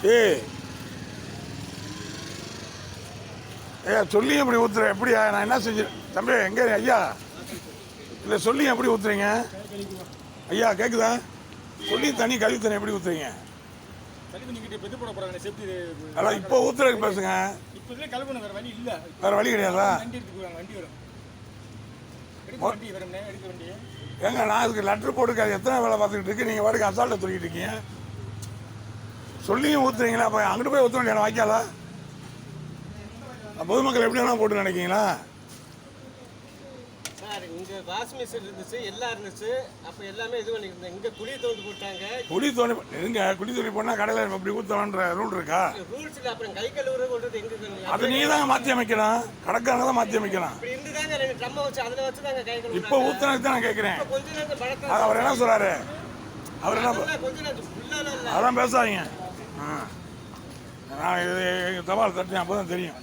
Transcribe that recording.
ஏய் ஐயா சொல்லியும் எப்படி ஊற்றுறேன் எப்படியா நான் என்ன செஞ்சு தம்பி எங்கே ஐயா இல்லை சொல்லியும் எப்படி ஊற்றுறீங்க ஐயா கேட்குதா சொல்லி தண்ணி கழுவி தண்ணி எப்படி ஊற்றுறீங்க அதான் இப்போ ஊற்றுறதுக்கு பேசுங்க வேறு வழி கிடையாதா ஏங்க நான் அதுக்கு லெட்ரு போட்டுக்காது எத்தனை வேலை பார்த்துக்கிட்டு இருக்கு நீங்கள் வாடகை அசால்ட்டை தூக்கிட்டு இருக்கீங்க சொல்லியும் ஊற்றுறீங்களா அப்போ அங்கிட்டு போய் ஊற்ற வேண்டிய வாய்க்காலா பொதுமக்கள் எப்படி வேணா போட்டு நினைக்கிறீங்களா சார் இங்கே வாஷ் மிஷின் இருந்துச்சு எல்லாம் இருந்துச்சு அப்போ எல்லாமே இது பண்ணியிருந்தேன் இங்கே குழி தோண்டி போட்டாங்க குழி தோண்டி போனால் கடையில் இப்படி ஊற்றலான்ற ரூல் இருக்கா ரூல்ஸ் இல்லை அப்புறம் கை கழுவுறது கொண்டது எங்கே அது நீங்கள் தாங்க மாற்றி அமைக்கலாம் கடைக்காரங்க தான் மாற்றி அமைக்கலாம் இப்படி இருந்து தாங்க ரெண்டு ட்ரம்மை வச்சு அதில் வச்சு தாங்க கை கழுவு இப்போ ஊற்றுனதுக்கு தான் நான் கேட்குறேன் கொஞ்ச நேரம் பழக்கம் அவர் என்ன சொல்கிறாரு அவர் என்ன கொஞ்ச நேரம் ஃபுல்லாக அதான் பேசாதீங்க நான் இது தபால் தட்டேன் அப்போ தான் தெரியும்